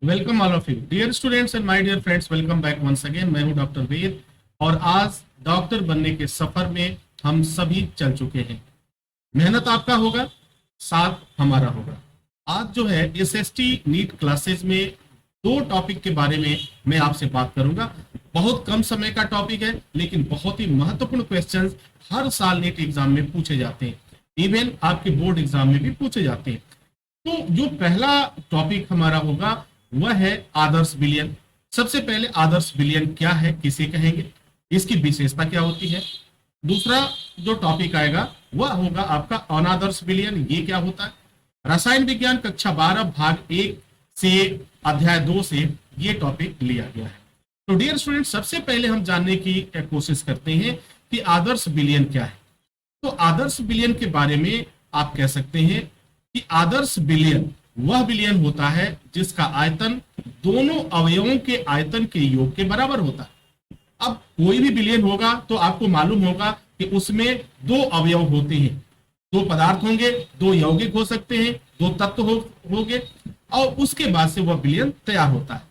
Welcome all of you dear students and my dear friends, welcome back once again. मैं हूं doctor वेद और आज doctor बनने के सफर में हम सभी चल चुके हैं। मेहनत आपका होगा, साथ हमारा होगा। आज जो है एसएसटी नीट क्लासेस में दो टॉपिक के बारे में मैं आपसे बात करूंगा। बहुत कम समय का टॉपिक है लेकिन बहुत ही महत्वपूर्ण क्वेश्चंस हर साल नीट एग्जाम में पूछे जाते हैं, इवन आपके बोर्ड एग्जाम में भी पूछे जाते हैं। तो जो पहला टॉपिक हमारा होगा वह है आदर्श विलयन। सबसे पहले आदर्श विलयन क्या है, किसे कहेंगे, इसकी विशेषता क्या होती है। दूसरा जो टॉपिक आएगा वह होगा आपका अनादर्श विलयन, ये क्या होता है। रसायन विज्ञान कक्षा 12 भाग 1 से अध्याय 2 से ये टॉपिक लिया गया है। तो डियर स्टूडेंट, सबसे पहले हम जानने की कोशिश करते हैं कि आदर्श विलयन क्या है। तो आदर्श विलयन के बारे में आप कह सकते हैं कि आदर्श विलयन वह विलयन होता है जिसका आयतन दोनों अवयवों के आयतन के योग के बराबर होता है। अब कोई भी विलयन होगा तो आपको मालूम होगा कि उसमें दो अवयव होते हैं, दो पदार्थ होंगे, दो यौगिक हो सकते हैं, दो तत्व होंगे और उसके बाद से वह विलयन तैयार होता है।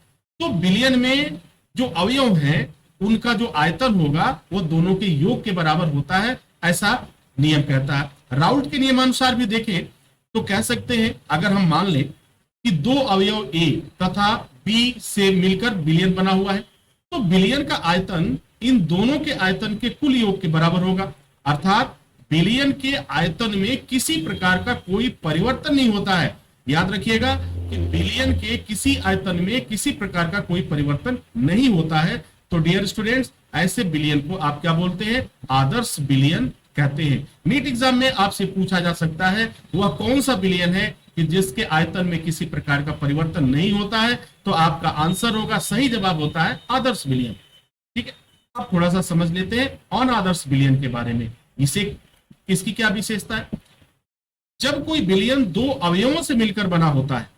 तो विलयन में जो अवयव हैं उनका जो आयतन होगा वो दोनों के योग के बराबर होता है, ऐसा नियम कहता है। राउल्ट के नियमानुसार भी देखें तो कह सकते हैं, अगर हम मान लें कि दो अवयव ए तथा बी से मिलकर विलयन बना हुआ है तो विलयन का आयतन इन दोनों के आयतन के कुल योग के बराबर होगा। अर्थात विलयन के आयतन में किसी प्रकार का कोई परिवर्तन नहीं होता है। याद रखिएगा कि विलयन के किसी आयतन में किसी प्रकार का कोई परिवर्तन नहीं होता है। तो डियर स्टूडेंट्स, ऐसे विलयन को आप क्या बोलते हैं, आदर्श विलयन कहते हैं। नीट एग्जाम में आपसे पूछा जा सकता है वह कौन सा विलयन है कि जिसके आयतन में किसी प्रकार का परिवर्तन नहीं होता है, तो आपका आंसर होगा, सही जवाब होता है आदर्श विलयन। ठीक है, अब थोड़ा सा समझ लेते हैं अनादर्श विलयन के बारे में। इसे इसकी क्या विशेषता है। जब कोई विलयन दो अवयवों से मिलकर बना होता है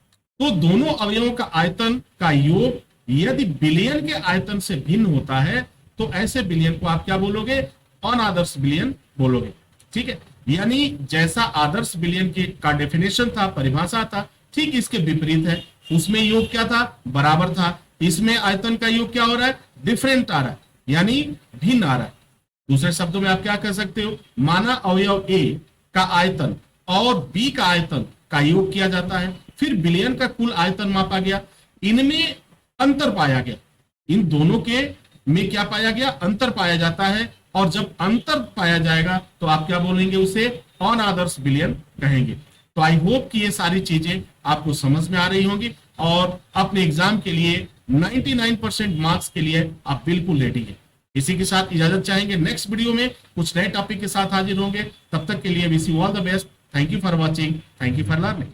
तो दोनों अवयवों का आयतन का योग यदि विलयन के आयतन से भिन्न होता है तो ऐसे विलयन को आप क्या बोलोगे, अनादर्श विलयन बोलोगे। ठीक है, यानी जैसा आदर्श विलयन की का डेफिनेशन था, परिभाषा था, ठीक इसके विपरीत है। उसमें योग क्या था, बराबर था। इसमें आयतन का योग क्या हो रहा है, डिफरेंट आ रहा है, यानी भिन्न आ रहा है। दूसरे शब्दों में आप क्या कह सकते हो, माना अवयव ए का आयतन और बी का आयतन का योग किया जाता है, फिर विलयन का कुल आयतन मापा गया, इनमें अंतर पाया गया, इन दोनों के में क्या पाया गया, अंतर पाया जाता है। और जब अंतर पाया जाएगा तो आप क्या बोलेंगे, उसे अनादर्श विलयन कहेंगे। तो आई होप कि ये सारी चीजें आपको समझ में आ रही होंगी और अपने एग्जाम के लिए 99% मार्क्स के लिए आप बिल्कुल रेडी हैं। इसी के साथ इजाजत चाहेंगे, नेक्स्ट वीडियो में कुछ नए टॉपिक के साथ हाजिर होंगे। तब तक के लिए wish you all the best. Thank you for watching, thank you for learning.